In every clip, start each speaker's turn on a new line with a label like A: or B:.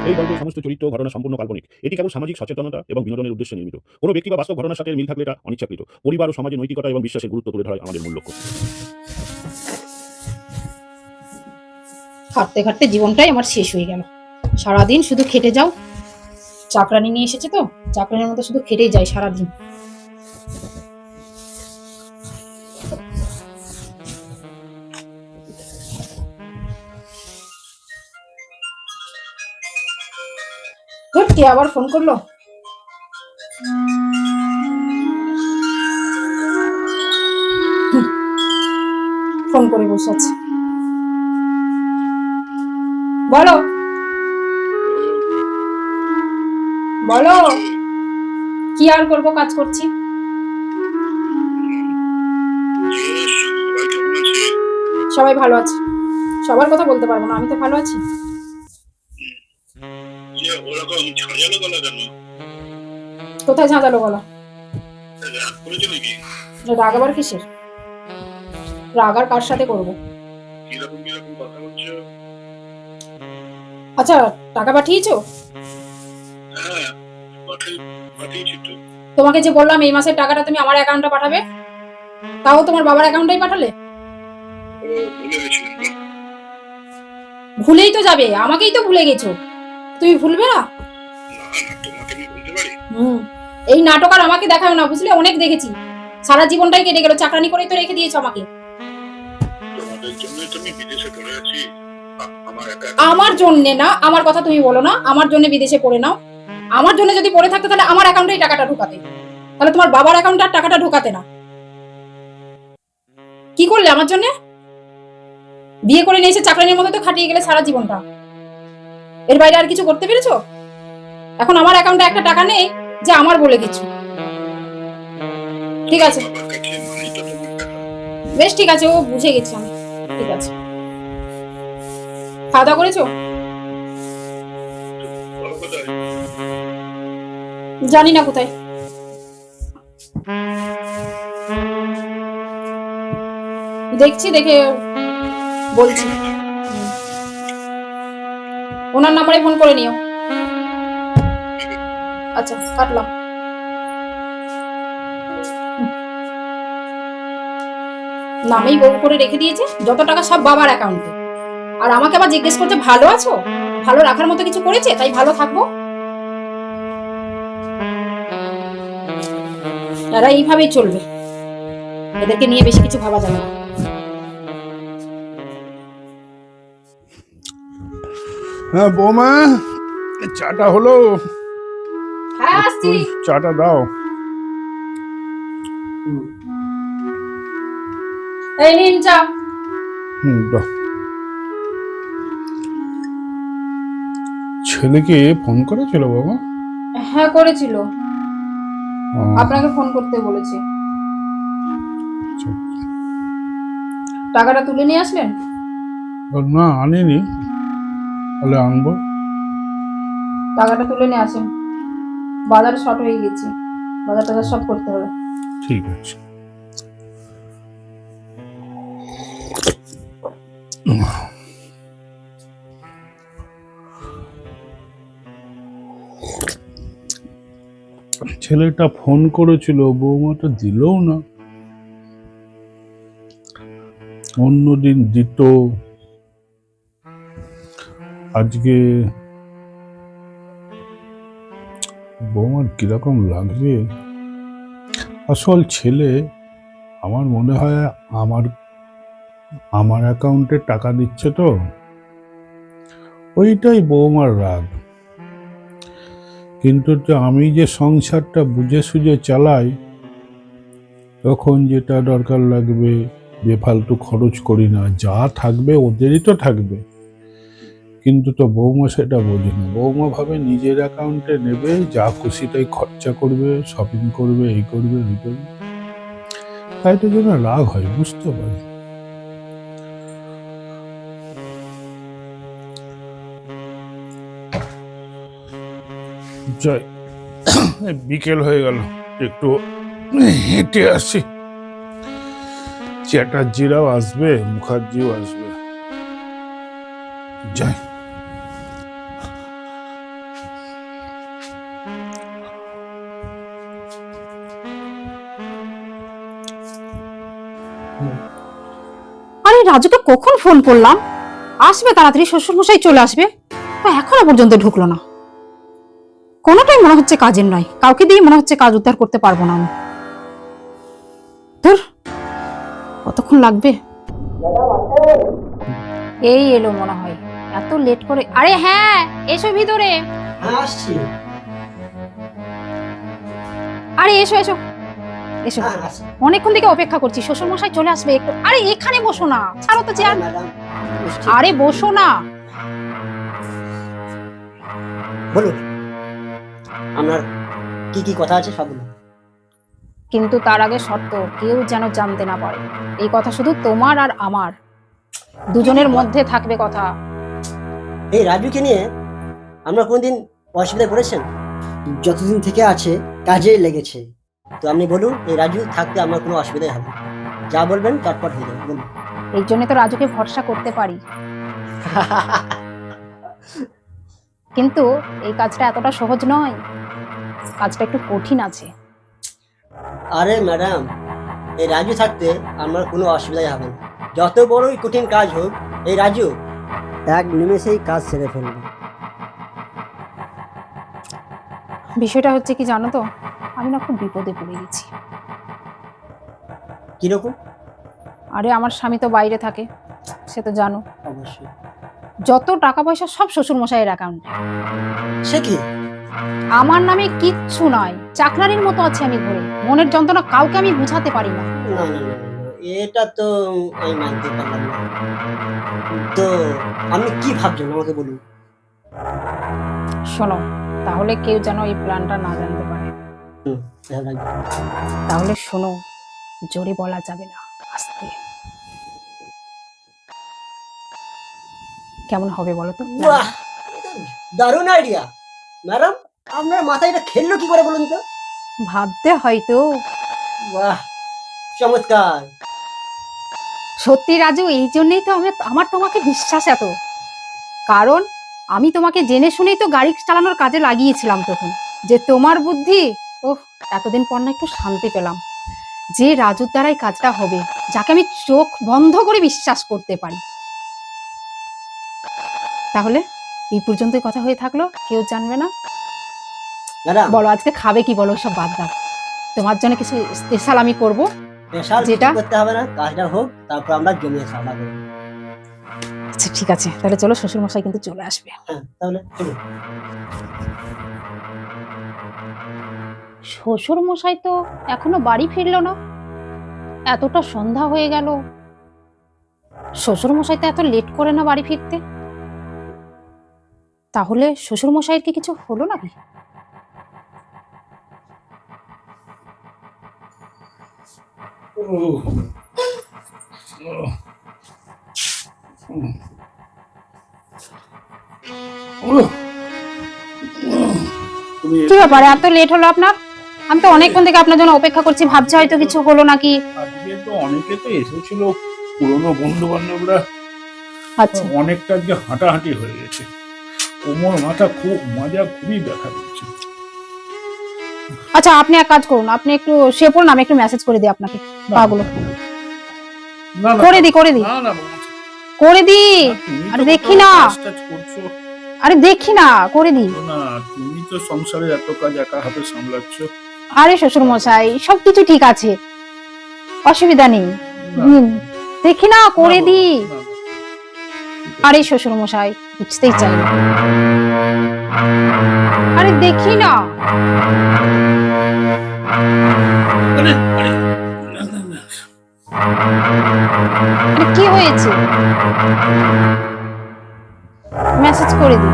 A: এই গল্পের সমস্ত চরিত্র ঘটনা সম্পূর্ণ কাল্পনিক। এটি কেবল সামাজিক সচেতনতা এবং বিনোদনের উদ্দেশ্যে নির্মিত। কোনো ব্যক্তি বা বাস্তব ঘটনার সাথে মিল থাকলে এটা অনিচ্ছাকৃত। পরিবার ও সমাজে নৈতিকতা এবং বিশ্বাসের গুরুত্ব তুলে ধরাই আমাদের মূল লক্ষ্য।
B: খাটতে খাটতে জীবনটাই আমার শেষ হয়ে গেল। সারাদিন শুধু খেটে যাও। চাকরানি নিয়ে এসেছে তো, চাকরানির মতো শুধু খেটেই যায় সারাদিন। কে আবার ফোন করলো? ফোন করে বসে আছে। বলো বলো। কি আর করবো, কাজ করছি। সবাই ভালো আছে। সবার কথা বলতে পারবো না, আমি তো ভালো আছি। কোথায় ঝাঁঝালো গলা? রাগ আবার কিসের? রাগ আর কার সাথে করবো? আচ্ছা, টাকা পাঠিয়েছো? তোমাকে যে বললাম এই মাসের টাকাটা তুমি আমার অ্যাকাউন্টে পাঠাবে, তাও তোমার বাবার অ্যাকাউন্টেই পাঠালে। ভুলেই তো যাবে, আমাকেই তো ভুলে গেছো। তুমি ভুলবে না? এই নাটক আর আমাকে দেখাও না, বুঝলে? অনেক দেখেছি, সারা জীবনটাই কেটে গেল, চাকরানি করেই তো রেখে দিয়েছো আমাকে। আমার জন্য না, আমার কথা তুমি বলো না। আমার জন্য বিদেশে পড়ে নাও। আমার জন্য যদি পড়ে থাকতো তাহলে আমার অ্যাকাউন্টেই টাকাটা ঢোকাতে, তাহলে তোমার বাবার অ্যাকাউন্টে আর টাকাটা ঢোকাতে না। কি করলে আমার জন্য? বিয়ে করে নিয়ে এসে চাকরানির মতো তো খাটিয়ে গেলে সারা জীবনটা। এর বাইরে আর কিছু করতে পেরেছো? এখন আমার অ্যাকাউন্টে একটা টাকা নেই যে আমার বলে কিছু। ঠিক আছে, বেশ ঠিক আছে, ও বুঝে গেছি আমি। ঠিক আছে, খাওয়া দাওয়া করেছো? জানি না কোথায়। দেখছি, দেখে বলছি। ওনার নাম্বারে ফোন করে নিও। আচ্ছা, কাটলাম। নামেই বউ করে রেখে দিয়েছে, যত টাকা সব বাবার অ্যাকাউন্টে। আর আমাকে আবার জিজ্ঞেস করছে ভালো আছো? ভালো রাখার মতো কিছু করেছে তাই ভালো থাকবো? এরা এইভাবেই চলবে, এদেরকে নিয়ে বেশি কিছু ভাবা যাবে না।
C: হ্যাঁ বৌমা, চাটা হলো?
B: হ্যাঁ, আসছি।
C: চাটা দাও।
B: এই নিন চা।
C: দাও। ছেলেকে ফোন করেছিল বাবা?
B: হ্যাঁ, করেছিল, আপনাকে ফোন করতে বলেছে। টাকাটা তুলে নিয়ে আসলেন?
C: না, আনিনি, তাহলে আনবো।
B: টাকাটা তুলে নিয়ে আসেন, বাজারে শর্ট হয়ে গেছি, বাজার টাজার সব করতে হবে।
C: ঠিক আছে। ছেলেটা ফোন করেছিল, বৌমাটা দিলও না। অন্যদিন দিত, আজকে বৌমার কিরকম লাগছে। আসল ছেলে আমার মনে হয় আমার অ্যাকাউন্টে টাকা দিচ্ছে তো, ওইটাই বৌমার রাগ। কিন্তু আমি যে সংসারটা বুঝে সুঝে চালাই, তখন যেটা দরকার লাগবে বেফালতু খরচ করি না, যা থাকবে ওদেরই তো থাকবে। কিন্তু তো বৌমা সেটা বোঝে না। বৌমা ভাবে নিজের অ্যাকাউন্টে নেবে, যা খুশি তাই খরচা করবে, শপিং করবে, এই করবে ওই করবে। তাই তো যেন রাগ হয়, বুঝতে পারি। যাই, বিকেল হয়ে গেল, একটু হেঁটে আসি। চ্যাটার্জিরাও আসবে, মুখার্জিও আসবে, যাই।
B: রাজুকে কখন ফোন করলাম, আসবে তাড়াতাড়ি, শ্বশুরমশাই চলে আসবে, তো এখনো পর্যন্ত ঢুকলো না। কোনোটাই মনে হচ্ছে কাজের নয়, কাউকে দিয়ে মনে হচ্ছে কাজ উদ্ধার করতে পারবো না আমি। ধুর, কতক্ষণ লাগবে। এই এলো মনে হয়, এত লেট করে। আরে হ্যাঁ, এসো ভিতরে।
D: হ্যাঁ আসছি।
B: আরে এসো এসো এসো,
D: হ্যাঁ আসছি।
B: অনেকক্ষণ থেকে অপেক্ষা করছি, শ্বশুর মশাই চলে আসবে একটু। আরে এখানে বসো না, ছাড়ো তো চেয়ার।
D: ম্যাডাম
B: আরে বসো না।
D: বলুন, আপনার কি কি কথা আছে সব বলুন।
B: কিন্তু তার আগে শর্ত, কেউ যেন জানতে না পারে। এই কথা শুধু তোমার আর আমার দুজনের মধ্যে থাকবে কথা।
D: এই রাজুকে নিয়ে আমরা কোনোদিন অসুবিধায় পড়েছেন? যতদিন থেকে আছে কাজে লেগেছে। তো আপনি বলুন, এই রাজু থাকতে আমার কোনো অসুবিধাই হবে না। যা বলবেন চটপট হয়ে যাবে, বলুন।
B: এই জন্য তো রাজুকে ভরসা করতে পারি, কিন্তু এই কাজটা এতটা সহজ নয়, কাজটা একটু কঠিন আছে।
D: আরে ম্যাডাম, এই রাজু থাকতে আমার কোনো অসুবিধাই হবে না। যত বড়ই কঠিন কাজ হোক, এই রাজু এক নিমেষেই কাজ সেরে ফেলবে।
B: বিষয়টা হচ্ছে কি জানো তো, আমি না খুব বিপদে পড়ে গেছি।
D: কিরকম?
B: আরে আমার স্বামী তো বাইরে থাকে, সে তো জানো।
D: অবশ্যই।
B: যত টাকা পয়সা সব শ্বশুর মশাইয়ের অ্যাকাউন্টে।
D: সে কি?
B: আমার নামে কিচ্ছু নয়, চাকরানির মতো আছে আমি ঘরে। মনের যন্ত্রণা কাউকে আমি বুঝাতে পারি না।
D: না না না না, এটা তো আমি মানতে পারলাম না। তো আপনি কি ভাবছেন আমাকে বলুন।
B: শোনো, তাহলে কেউ যেন এই প্ল্যানটা না জানতে পারে।
D: খেয়াল রাখবেন।
B: তাহলে শোনো, জোরে বলা যাবে না, আস্তে। কেমন হবে বলো তো?
D: বাহ, এটা দারুণ আইডিয়া। ম্যাডাম, আপনার মাথায় এটা খেললো কি করে বলুন তো?
B: ভাবতে হয়তো।
D: বাহ, চমৎকার।
B: সত্যি রাজু, এই জন্যই তো আমার তোমাকে বিশ্বাস এত। কারণ আমি তোমাকে জেনে শুনেই তো গাড়ি চালানোর কাজে লাগিয়েছিলাম তখন, যে তোমার বুদ্ধি। ওহ, এতদিন পর না একটু শান্তি পেলাম, যে রাজুর দ্বারাই কাজটা হবে, যাকে আমি চোখ বন্ধ করে বিশ্বাস করতে পারি। তাহলে এই পর্যন্তই কথা হয়ে থাকলো, কেউ জানবে না।
D: ম্যাডাম,
B: বলো আজকে খাবে কি, বলো সব বাদ দাও। তোমার জন্য কিছু স্পেশাল আমি করব।
D: স্পেশাল
B: যেটা?
D: যেটা করতে হবে না, কাজটা হোক, তারপর আমরা জমিয়ে খাওয়া করব।
B: আচ্ছা ঠিক আছে, তাহলে চলো, শ্বশুর মশাই কিন্তু চলে আসবে।
D: হ্যাঁ, তাহলে চলুন।
B: শ্বশুর মশাই তো এখনো বাড়ি ফিরলো না, এতটা সন্ধ্যা হয়ে গেল। শ্বশুর মশাই তো এত লেট করে না বাড়ি ফিরতে। তাহলে শ্বশুর মশাইয়ের কি কিছু হলো নাকি? কি ব্যাপারে এত লেট হলো আপনার? আমি তো অনেকক্ষণ থেকে আপনার জন্য অপেক্ষা করছি, ভাবছি হয়তো কিছু হলো নাকি।
C: আজকে তো অনেকে তো এসেছিল, পুরনো বন্ধু বান্ধবরা।
B: আচ্ছা
C: অনেকটা আজকে হাঁটাহাঁটি হয়ে গেছে, কোমর মাথা খুবই ব্যথা দিচ্ছে।
B: আচ্ছা, আপনি এক কাজ করুন, আপনি একটু শুয়ে পড়ুন, আমি একটু মেসেজ করে দিই আপনাকে পাগুলো।
C: না না
B: করে দি করে দি
C: না না
B: করে দি।
C: তুমি
B: আরে
C: তো
B: দেখি
C: কোথাও
B: না,
C: কাজ করছো
B: আরে দেখি না, করে দি।
C: না, তুমি তো সংসারে এত কাজ একা হাতে সামলাচ্ছ।
B: আরে শ্বশুর মশাই, সবকিছু ঠিক আছে, অসুবিধা নেই।
C: না,
B: দেখি না, করে
C: না,
B: দি।
C: না, না।
B: আরে শ্বশুর মশাই, বুঝতেই চাই না। আরে দেখি না।
C: আরে, আরে, না, না, না।
B: আরে কি হয়েছে? মেসেজ করে দি।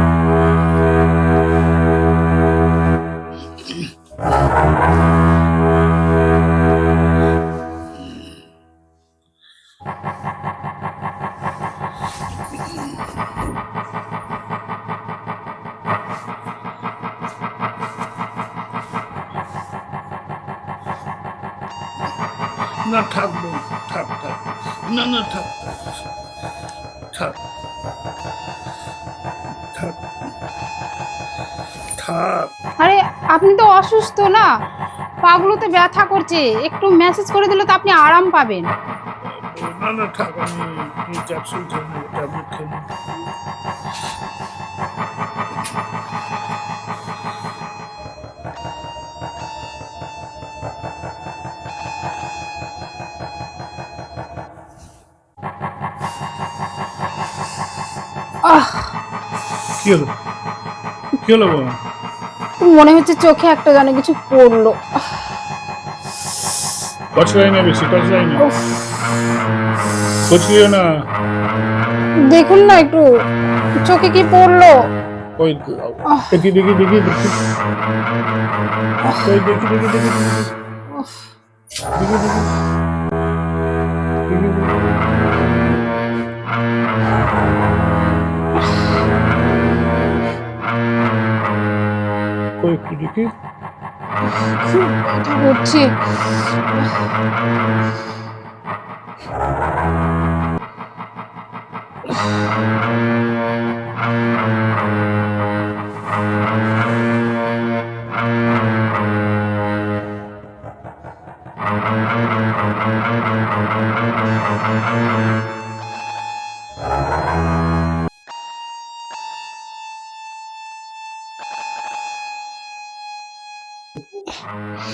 C: না থাক বোন, থাক থাক, না না থাক থাক থাক থাক।
B: আরে আপনি তো অসুস্থ না, পাগুলোতে ব্যথা করছে, একটু মেসেজ করে দিলে তো আপনি আরাম পাবেন।
C: না না থাক, আমি ক্যাপসুল খেয়ে নেবো, ট্যাবলেট খেয়ে নেবো।
B: আহ,
C: কি হলো, কি হলো বাবা?
B: মনে হচ্ছে চোখে একটা যেন কিছু পড়লো।
C: কচলাই না, বেশি কচলাই না,
B: উফ,
C: কচলিও না।
B: দেখুন না একটু চোখে কি পড়লো।
C: ওই দেখি দেখি দেখি দেখি, ওই দেখি দেখি দেখি দেখি
B: উফ,
C: দেখি দেখি দেখি দেখি। ওই একটু দেখি।
B: ব্যথা করছে।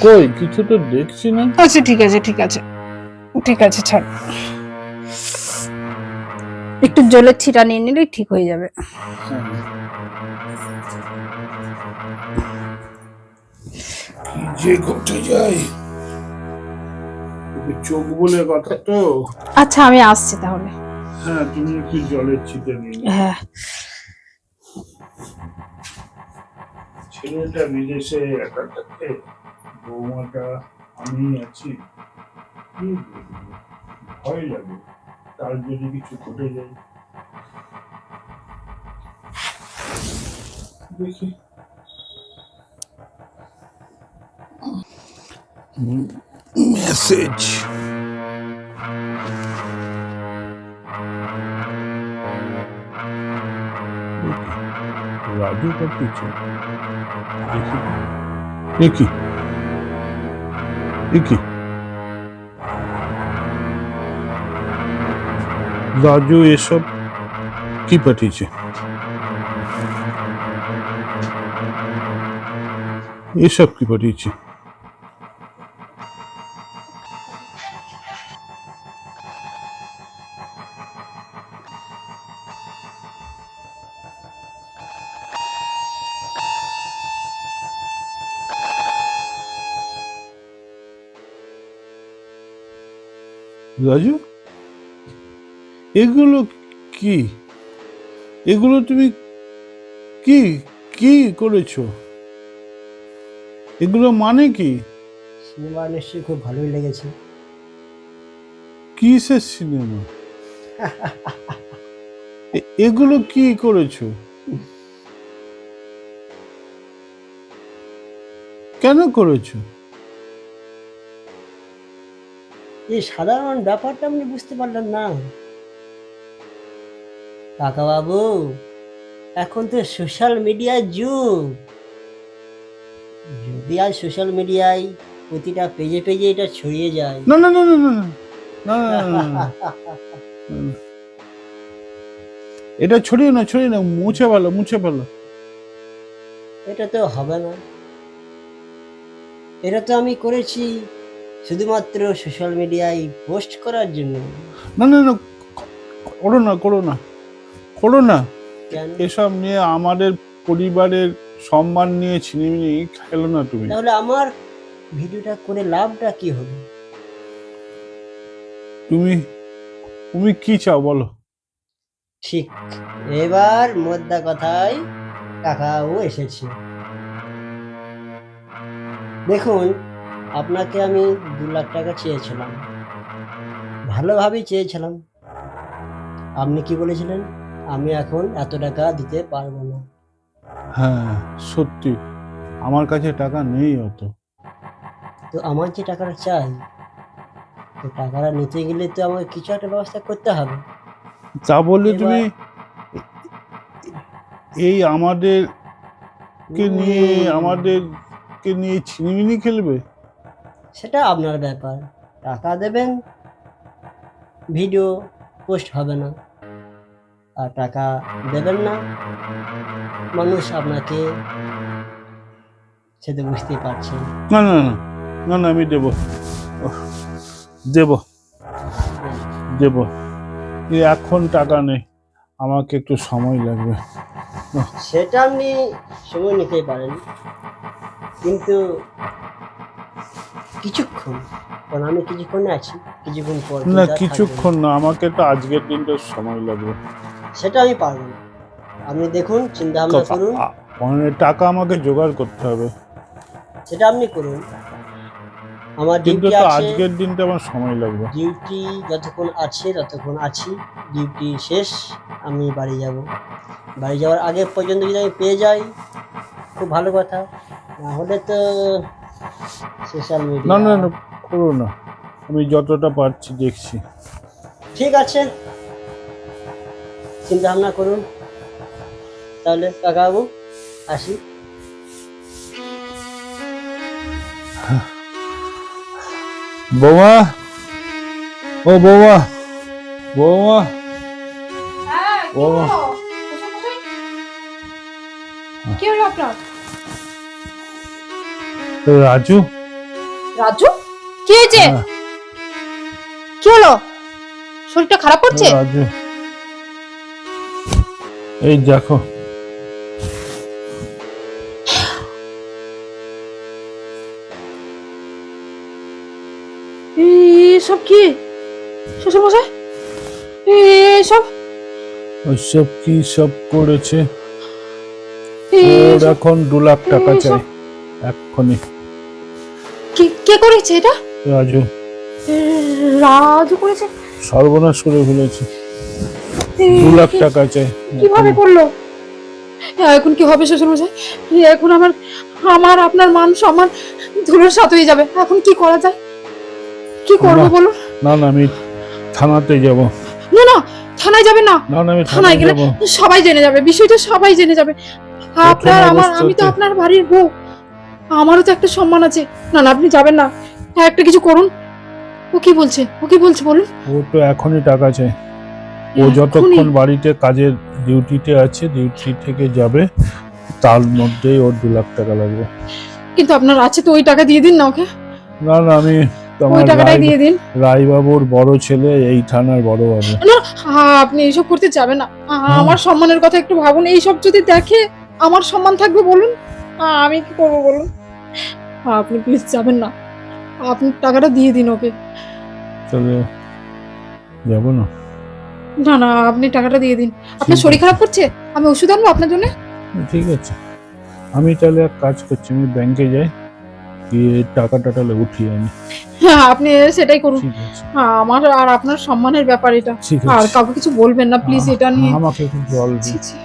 C: কই কিছু তো দেখছি না।
B: আচ্ছা ঠিক আছে ঠিক আছে ঠিক আছে, ছাড়। একটু জলের ছিটা নিয়ে নিলেই ঠিক হয়ে যাবে।
C: কি যে ঘটে যায়, চোখ বলে কথা তো।
B: আচ্ছা আমি আসছি তাহলে।
C: হ্যাঁ, তুমি একটু জলের ছিটে নিয়ে নাও।
B: হ্যাঁ,
C: ছেলেটা বিদেশে একা থাকে, বৌমাটা আমি আছি, কি বলবো, ভয় লাগে তার যদি কিছু ঘটে যায়। দেখি মেসেজ। রাজু পাঠিয়েছে, দেখি দেখি। রাজু এসব কি পাঠিয়েছে? এসব কি পাঠিয়েছে? রাজু, এগুলো কি? এগুলো তুমি কি কি করেছো? এগুলো মানে কি?
D: সিনেমা নিশ্চয়ই খুব ভালোই লেগেছে।
C: কিসের সিনেমা? এগুলো কি করেছো? কেন করেছো?
D: এই সাধারণ ব্যাপারটা আপনি বুঝতে পারলেন না কাকা বাবু? এখন তো সোশ্যাল মিডিয়ার যুগ। যদি আজ সোশ্যাল মিডিয়ায় প্রতিটা পেজে পেজে এটা ছড়িয়ে যায়,
C: না না না না না না না না না না। এটা ছড়িয়ে না, ছড়িয়ে না, মুছে ভালো, মুছে ভালো।
D: এটা তো হবে না। এটা তো আমি করেছি শুধুমাত্র সোশ্যাল মিডিয়ায় পোস্ট করার জন্য।
C: না না না, করো না, করো না, করো না।
D: কেন?
C: এসব নিয়ে আমাদের পরিবারের সম্মান নিয়ে ছিনিমিনি খেলো না তুমি।
D: তাহলে আমার ভিডিওটা করে লাভটা কি হবে?
C: তুমি তুমি কি চাও বলো?
D: ঠিক, এবার মোদ্দা কথায় কাকাও এসেছে। দেখুন, আপনাকে আমি 2 লাখ টাকা চেয়েছিলাম, ভালোভাবেই চেয়েছিলাম। আপনি কি বলেছিলেন? আমি এখন এত টাকা দিতে পারবো না।
C: হ্যাঁ সত্যি, আমার কাছে টাকা নেই অত।
D: তো আমার যে টাকাটা চাই, তো টাকাটা নিতে গেলে তো আমাকে কিছু একটা ব্যবস্থা করতে হবে।
C: তা বললে
D: এবার-
C: তুমি এই আমাদেরকে নিয়ে ছিনিমিনি খেলবে?
D: সেটা আপনার ব্যাপার। টাকা দেবেন ভিডিও পোস্ট হবে না, আর টাকা দেবেন না, মানুষ আপনাকে সে তো বুঝতেই পারছেন।
C: না না না না না, আমি দেব দেব দেব। এখন টাকা নেই, আমাকে একটু সময় লাগবে।
D: সেটা আপনি সময় নিতেই পারেন, কিন্তু কিছুক্ষণ, কারণ আমি কিছুক্ষণে আছি, কিছুক্ষণ পর
C: না
D: কিন্তু আর
C: কিছুক্ষণ না, আমাকে তো আজকের দিনটা সময় লাগবে।
D: থাকবেন। সেটা আমি পারবো না, আপনি দেখুন, চিন্তা ভাবনা করুন,
C: মানে টাকা আমাকে জোগাড় করতে হবে,
D: সেটা আপনি করুন। আমার
C: কিন্তু
D: ডিউটি
C: তো
D: আছে,
C: আজকের দিনটা আমার সময় লাগবে।
D: ডিউটি যতক্ষণ আছে ততক্ষণ আছি, ডিউটি শেষ আমি বাড়ি যাব। বাড়ি যাওয়ার আগে পর্যন্ত যদি আমি পেয়ে যাই খুব ভালো কথা, না হলে তো সোশ্যাল
C: না
D: মিডিয়া।
C: না না, করো না, আমি যতটা পারছি দেখছি।
D: ঠিক আছে, চিন্তা ভাবনা করুন, তাহলে কাকাবাবু আসি।
C: বৌমা, ও বৌমা, বৌমা, বৌমা।
B: কি হলো আপনার?
C: রাজু,
B: রাজু, কি হয়েছে?
C: হ্যাঁ,
B: কি হলো? শরীরটা খারাপ করছে?
C: রাজু, এই দেখো।
B: এসব কি শ্বশুর মশাই? এসব
C: ওইসব কি সব করেছে? ওর
B: এসব
C: এখন 2 লাখ টাকা
B: এসব
C: চাই এক্ষুনি।
B: কে করেছে এটা?
C: রাজু
B: রাজু করেছে?
C: সর্বনাশ করে ফেলেছে,
B: এ,
C: 2 লাখ টাকা চাই।
B: কিভাবে করলো? এখন কি হবে শ্বশুর মশাই? এখন আমার আমার আপনার মান সম্মান ধুলোর সাথে হয়ে যাবে। এখন কি করা যায়? কি করবো
C: না।
B: বলুন?
C: না না, আমি থানাতে যাব।
B: না না, থানায় যাবেন না।
C: না না, আমি
B: থানায়
C: থানায়
B: গেলে
C: যাব।
B: সবাই জেনে যাবে, বিষয়টা সবাই জেনে যাবে। আপনার আমার, আমি তো
C: অবস্থাতে-
B: আপনার বাড়ির বউ, আমারও তো একটা সম্মান আছে। না না, আপনি যাবেন না, একটা কিছু করুন। ও কি বলছে? ও কি বলছে বলুন?
C: ও তো এখনই টাকা চাই। ও যতক্ষণ বাড়িতে কাজের ডিউটিতে আছে, ডিউটি থেকে যাবে তার মধ্যেই ওর 2 লাখ টাকা লাগবে।
B: কিন্তু আপনার আছে তো, ওই টাকা দিয়ে দিন না ওকে।
C: না না, আমি
B: ওই
C: তোমার
B: টাকাটাই দিয়ে দিন।
C: রায়বাবুর বড় ছেলে, এই থানার বড় বাবু।
B: না, আপনি এইসব করতে যাবেন না। আমার সম্মানের কথা একটু ভাবুন। এইসব যদি দেখে আমার সম্মান থাকবে বলুন? আমি কি করবো বলুন? আপনি প্লিজ যাবেন না, আপনি টাকাটা দিয়ে দিন ওকে।
C: তাহলে যাবো না?
B: না না, আপনি টাকাটা দিয়ে দিন। আপনার
C: ঠিক
B: শরীর
C: আছে।
B: খারাপ করছে, আমি ওষুধ আনবো আপনার জন্য।
C: ঠিক আছে, আমি তাহলে এক কাজ করছি, আমি ব্যাংকে যাই, গিয়ে টাকাটা তাহলে উঠিয়ে আনি।
B: হ্যাঁ, আপনি সেটাই করুন।
C: ঠিক আছে,
B: আমার আর আপনার সম্মানের ব্যাপার এটা।
C: ঠিক
B: আর
C: আছে।
B: কাউকে কিছু বলবেন না প্লিজ এটা নিয়ে।
C: আমাকে একটু জল
B: ছি,
C: দিন।
B: ছি।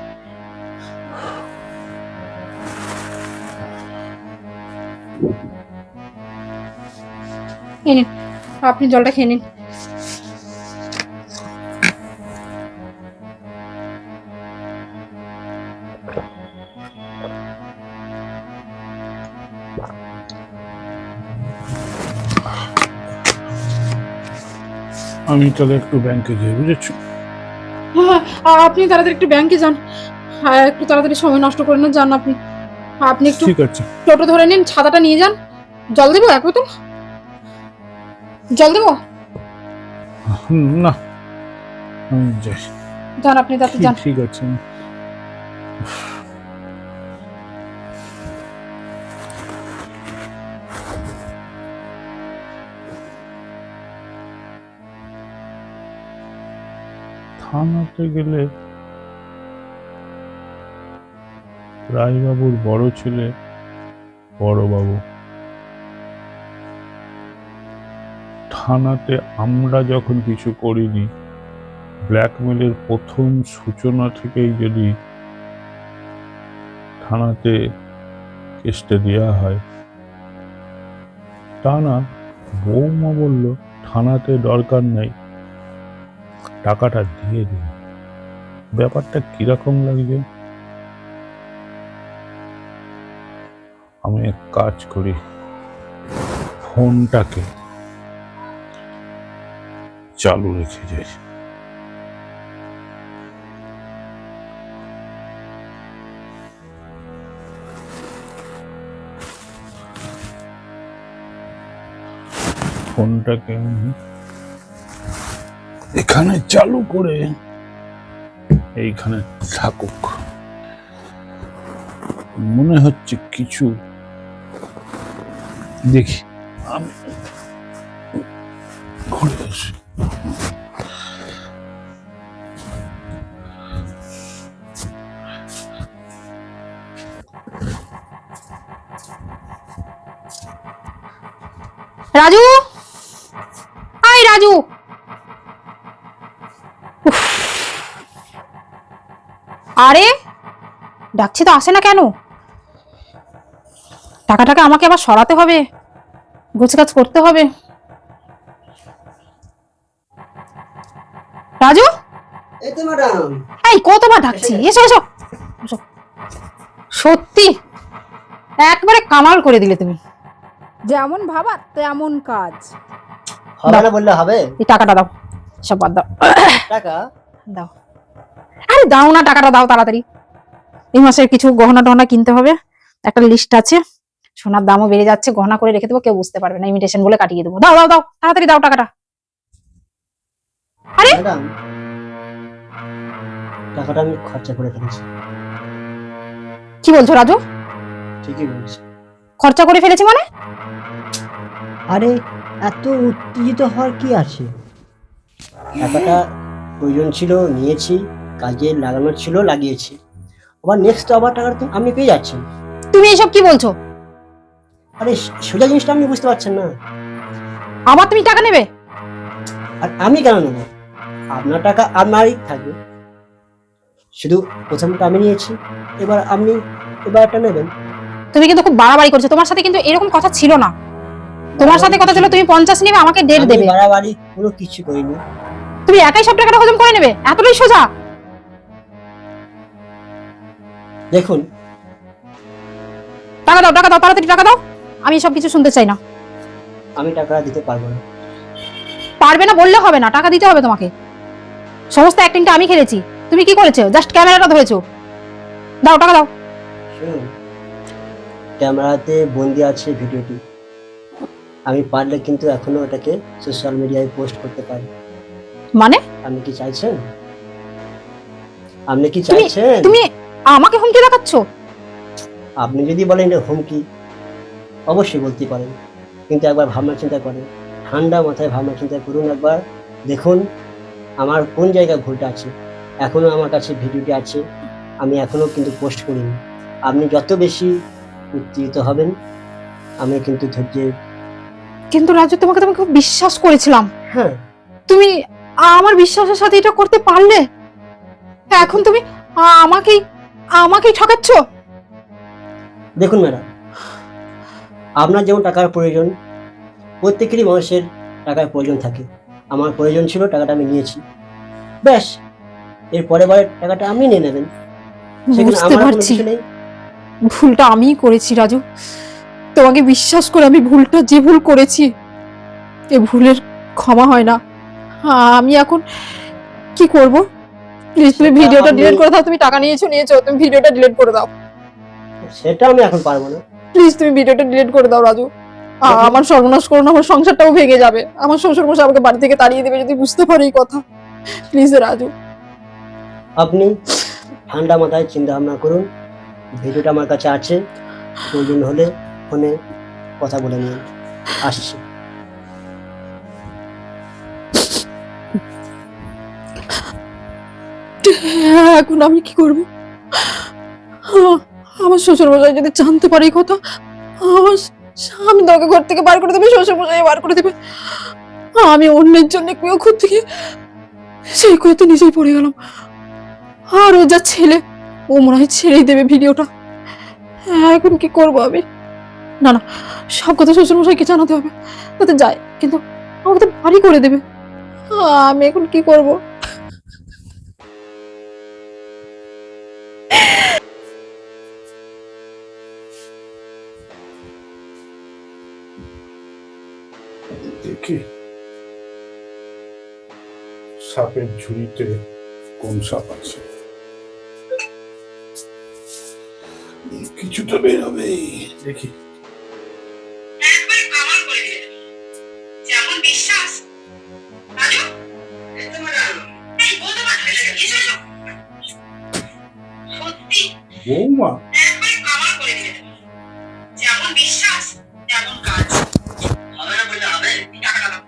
B: এই নিন, আপনি জলটা খেয়ে নিন।
C: আমি তাহলে একটু ব্যাংকে যাই, বুঝেছো?
B: হ্যাঁ, আপনি তাড়াতাড়ি একটু ব্যাংকে যান। হ্যাঁ, একটু তাড়াতাড়ি সময় নষ্ট করে না যান আপনি। আপনি একটু
C: ঠিক আছে।
B: টোটো ধরে নিন, ছাতাটা নিয়ে যান। জল দেবো এক বোতল? জল দেবো?
C: না, আমি যাই।
B: যান, আপনি তাড়াতাড়ি যান।
C: ঠিক আছে। থানাতে গেলে রায়বাবুর বড় ছেলে বড়বাবু, থানাতে আমরা যখন কিছু করিনি, ব্ল্যাকমেলের প্রথম সূচনা থেকেই যদি থানাতে কেসটা দেওয়া হয়, তা না, বৌমা বলল থানাতে দরকার নাই, টাকাটা দিয়ে দিন। ব্যাপারটা কিরকম লাগছে? আমি এক কাজ করি, চালু রেখে যাই। ফোনটাকে আমি এখানে চালু করে এইখানে থাকুক। মনে হচ্ছে কিছু দেখি, আমি ঘুরে আসি।
B: রাজু, হাই রাজু। উফ, আরে ডাকছি তো আসে না কেন? টাকাটাকে আমাকে আবার সরাতে হবে, গোছগাছ করতে হবে। রাজু,
D: এই তো ম্যাডাম।
B: এই কতবার ডাকছি, এসো এসো এসো। সত্যি একবারে কামাল করে দিলে তুমি। যেমন ভাবা তেমন কাজ।
D: হবে না বললে হবে?
B: এই টাকাটা দাও, সব বাদ দাও।
D: টাকা?
B: দাও, আরে দাও না, টাকাটা দাও তাড়াতাড়ি। এই মাসের কিছু গহনা টহনা কিনতে হবে, একটা লিস্ট আছে। সোনার দামও বেড়ে যাচ্ছে, গহনা করে রেখে দেবো, কেউ বুঝতে পারবে না, ইমিটেশন বলে কাটিয়ে দেবো। দাও দাও দাও, তাড়াতাড়ি দাও টাকাটা। আরে
D: ম্যাডাম, টাকাটা আমি খরচা করে ফেলেছি।
B: কি বলছো রাজু?
D: ঠিকই বলছি।
B: খরচা করে ফেলেছি মানে?
D: আরে এত উত্তেজিত হওয়ার কি আছে? টাকাটা প্রয়োজন ছিল, নিয়েছি, কাজে লাগানোর ছিল, লাগিয়েছি। আবার নেক্সট আবার টাকাটা তো আপনি পেয়ে যাচ্ছেন।
B: তুমি এইসব কি বলছো?
D: আরে সোজা জিনিসটা আপনি বুঝতে পারছেন না।
B: আবার তুমি টাকা নেবে?
D: আর আমি কেন নেবো? আপনার টাকা আপনারই থাকবে। শুধু প্রথমটা আমি নিয়েছি, এবার আপনি এবারটা নেবেন।
B: তুমি কিন্তু খুব বাড়াবাড়ি করছো, তোমার সাথে কিন্তু এরকম কথা ছিল না। তোমার সাথে কথা ছিল তুমি 50 নেবে, আমাকে 1.5 দেবে।
D: আমি বাড়াবাড়ি কোনো কিছু করিনি।
B: তুমি একাই সব টাকাটা হজম করে নেবে, এতটাই সোজা?
D: দেখুন,
B: টাকা দাও, টাকা দাও, তাড়াতাড়ি টাকা দাও। আমি সব কিছু শুনতে চাই না।
D: আমি টাকা দিতে পারবো না।
B: পারবে না বললে হবে না, টাকা দিতে হবে তোমাকে। সমস্ত অ্যাক্টিংটা আমি খেলেছি, তুমি কি করেছো? জাস্ট ক্যামেরাটা ধরেছো। দাও টাকা দাও।
D: শুনুন, ক্যামেরাতে বন্দি আছে ভিডিওটি। আমি পারলে কিন্তু এখনো ওটাকে সোশ্যাল মিডিয়ায় পোস্ট করতে পারি।
B: মানে
D: আপনি কি চাইছেন? আপনি কি
B: তুমি
D: চাইছেন?
B: তুমি আমাকে হুমকি দেখাচ্ছ?
D: আপনি যদি বলেন এটা হুমকি, অবশ্যই বলতে পারেন, কিন্তু একবার ভাবনা চিন্তা করেন। ঠান্ডা মাথায় ভাবনা চিন্তা করুন একবার। দেখুন আমার কোন জায়গায় ভুলটা আছে। এখনো আমার কাছে ভিডিওটি আছে, আমি এখনো কিন্তু পোস্ট করিনি। আপনি যত বেশি উত্তেজিত হবেন, আমি কিন্তু ধৈর্যের।
B: কিন্তু রাজু, তোমাকে তো আমি খুব বিশ্বাস করেছিলাম।
D: হ্যাঁ,
B: তুমি আমার বিশ্বাসের সাথে এটা করতে পারলে? এখন তুমি আমাকেই আমাকেই ঠকাচ্ছ।
D: দেখুন ম্যাডাম, আপনার যেমন টাকার প্রয়োজন, প্রত্যেকেরই মানুষের টাকার প্রয়োজন থাকে। আমার প্রয়োজন ছিল, টাকাটা আমি নিয়েছি, ব্যাস। এর পরের বারের টাকাটা আপনি নিয়ে নেবেন, সেখানে
B: বুঝতে
D: আমার কোনো
B: পারছি
D: কিছু নেই।
B: ভুলটা আমিই করেছি রাজু। তোমাকে বিশ্বাস করে আমি যে ভুল করেছি, এ ভুলের ক্ষমা হয় না। আমি এখন কি করব? প্লিজ তুমি
D: সেটা
B: ভিডিওটা
D: আপনি-
B: ডিলিট করে দাও। তুমি টাকা নিয়েছো, তুমি ভিডিওটা ডিলিট করে দাও।
D: সেটা আমি এখন পারবো না।
B: প্লিজ তুমি ভিডিওটা ডিলিট করে দাও রাজু। আমার সর্বনাশ করো না, আমার সংসারটাও ভেঙে যাবে। আমার শ্বশুর মশাই আমাকে বাড়ি থেকে তাড়িয়ে দেবে যদি বুঝতে পারে এই কথা। প্লিজ রাজু।
D: আপনি ঠান্ডা মাথায় চিন্তা ভাবনা করুন। ভিডিওটা আমার কাছে আছে, প্রয়োজন হলে ফোনে কথা বলে নিন। আসছি।
B: এখন আমি কি করব? আমার শ্বশুর মশাই যদি জানতে পারে এই কথা, আমার স্বামী তোকে ঘর থেকে বার করে দেবে, শ্বশুর মশাই বার করে দেবে। আমি অন্যের জন্য কুয়ো খুঁজতে গিয়ে সেই কুয়োতে নিজেই পড়ে গেলাম। আর ও যা ছেলে, ও মনে হয় ছেড়েই দেবে ভিডিওটা। এখন কি করব আমি? না না, সব কথা শ্বশুর মশাইকে জানাতে হবে, তাতে যায়, কিন্তু আমাকে তো বাড়ি করে দেবে। আমি এখন কি করব?
C: দেখি সাপের ঝুড়িতে কোন সাপ আছে? কিছু তো বেরোবেই, দেখি।
E: একবারে কামাল করে দিলে। যেমন বিশ্বাস। রাজু, এই তো ম্যাডাম। এই বলতে পারবে না, এসো এসো। সত্যি
C: বৌমা,
E: একবারে কামাল করে দিলে। যেমন বিশ্বাস তেমন কাজ। হবে না বললে হবে। টাকাটা দাও।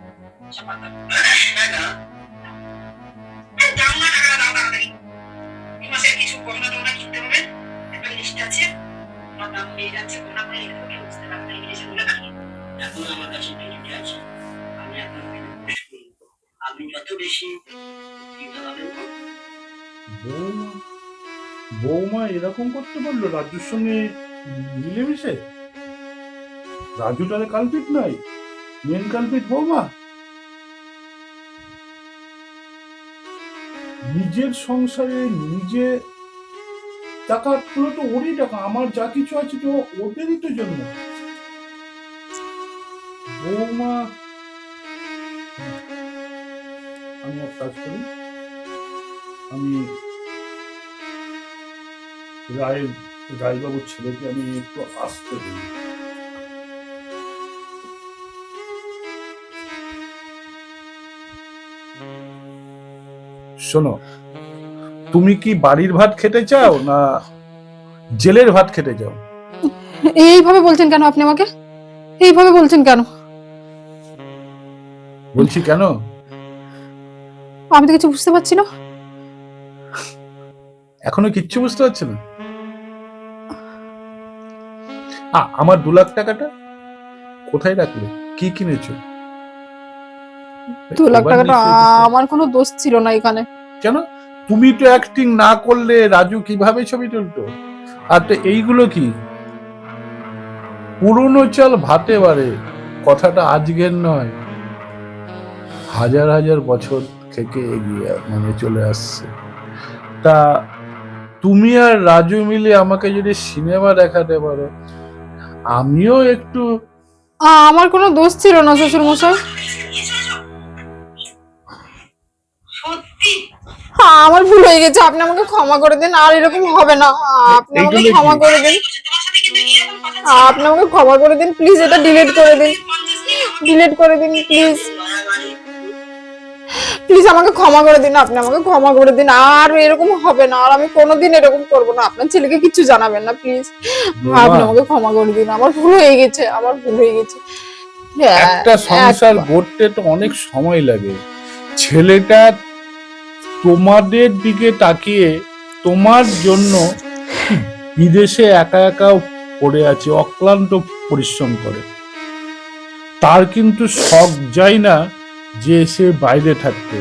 E: চাপাত দাও। দাও। দাও না, টাকাটা দাও তাড়াতাড়ি। এই মাসের কিছু গহনা টহনা কিনতে হবে। একটা লিস্ট আছে। আমার দাম পেয়ে যাচ্ছে, গহনা করে লিখে দেবো, কেউ বুঝতে পারবে না, ইংলিশে বলে রাখি। এখন আমার কাছে টিকিট আছে। আমি এখন পোস্ট করব। আপনি যত বেশি দিতে হবে
C: বৌমা, বৌমা এরকম করতে পারলো রাজুর সঙ্গে মিলেমিশে? রাজু তাহলে কালপিট নয়, মেন কালপিট বৌমা। নিজের সংসারে নিজে টাকা তুলো তো ওরই টাকা, আমার যা কিছু আছে তো ওদেরই তো জন্য। বৌমা, আমি এক কাজ করি, আমি রায়বাবুর ছেলেকে আমি একটু আসতে দিই। শোনো, তুমি কি বাড়ির ভাত খেতে চাও না জেলের ভাত খেতে চাও?
B: এইভাবে বলছেন কেন আপনি আমাকে? এইভাবে বলছেন কেন?
C: বলছি কেন?
B: আমি তো কিছু বুঝতে পারছি না।
C: এখনো কিচ্ছু বুঝতে পারছি না? আমার 2 লাখ টাকাটা কোথায় রাখলে? কি কিনেছো?
B: 2 লাখ
C: এবার
B: টাকাটা
C: নিশ্চয়ই কিছু-
B: আমার কোনো দোষ ছিল না এখানে।
C: কেন? তুমি তো অ্যাক্টিং না করলে রাজু কিভাবে ছবি তুলতো? আর তো এইগুলো কি? পুরনো চাল ভাতে বাড়ে, কথাটা আজকের নয়, হাজার হাজার বছর থেকে এগিয়ে চলে আসছে। তা তুমি আর রাজু মিলে আমাকে যদি সিনেমা দেখাতে পারো, আমিও একটু।
B: আমার কোনো দোষ ছিল না শ্বশুর মশাই।
E: সত্যি
B: আমার ভুল হয়ে গেছে, আপনি আমাকে ক্ষমা করে দিন, আর এরকম হবে না। আপনি আমাকে
C: এইগুলো কি?
B: ক্ষমা করে দিন,
E: তোমার সাথে কিন্তু এরকম কথা ছিল
B: আপনি আমাকে ক্ষমা করে দিন প্লিজ, এটা ডিলিট করে দিন,
E: 50 দিন
B: ডিলিট করে দিন প্লিজ,
E: বাড়াবাড়ি
B: প্লিজ আমাকে ক্ষমা করে দিন, আপনি আমাকে ক্ষমা করে দিন, আর এরকম হবে না, আর আমি কোনোদিন এরকম করবো না। আপনার ছেলেকে কিছু জানাবেন না প্লিজ, আপনি আমাকে ক্ষমা করে দিন, আমার ভুল হয়ে গেছে, আমার ভুল হয়ে গেছে।
C: একটা সংসার গড়তে তো অনেক সময় লাগে। ছেলেটা তোমাদের দিকে তাকিয়ে তোমার জন্য বিদেশে একা একা পড়ে আছে, অক্লান্ত পরিশ্রম করে। তার কিন্তু শখ যায় না যে সে বাইরে থাকতে,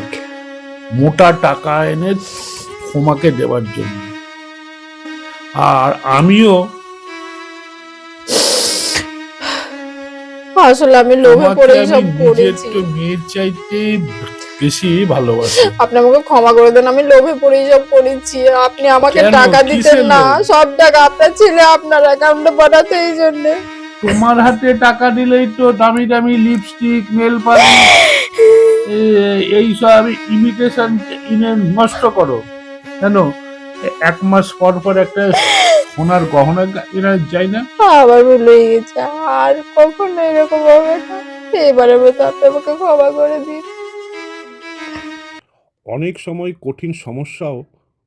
C: মোটা টাকা এনে তোমাকে দেওয়ার জন্য। আর আমিও
B: আসলে আমি লোভে
C: তোমাকে
B: পড়ে
C: আমি
B: সব
C: নিজের
B: করেছি।
C: তো মেয়ের চাইতে বেশি ভালোবাসি।
B: আপনি আমাকে ক্ষমা করে দেন, আমি লোভে পড়ে সব করেছি। আপনি আমাকে
C: কেন?
B: টাকা দিতেন
C: কিসের
B: না,
C: লোভ?
B: সব টাকা আপনার ছেলে আপনার অ্যাকাউন্টে পাঠাতো এই জন্য।
C: তোমার হাতে টাকা দিলেই তো দামি দামি লিপস্টিক, নেল পালিশ, এই সব ইমিটেশন কিনে নষ্ট করো। কেন? 1 মাস পর পর একটা সোনার গহনা কিনা যায় না?
B: আবার ভুল হয়ে গেছে, আর কখনো এরকম হবে না। এবারের মতো আপনি আমাকে ক্ষমা করে দিন।
A: অনেক সময় কঠিন সমস্যাও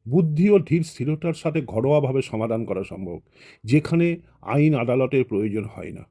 A: বুদ্ধি ও ধীর স্থিরতার সাথে ঘরোয়াভাবে সমাধান করা সম্ভব, যেখানে আইন আদালতের প্রয়োজন হয় না।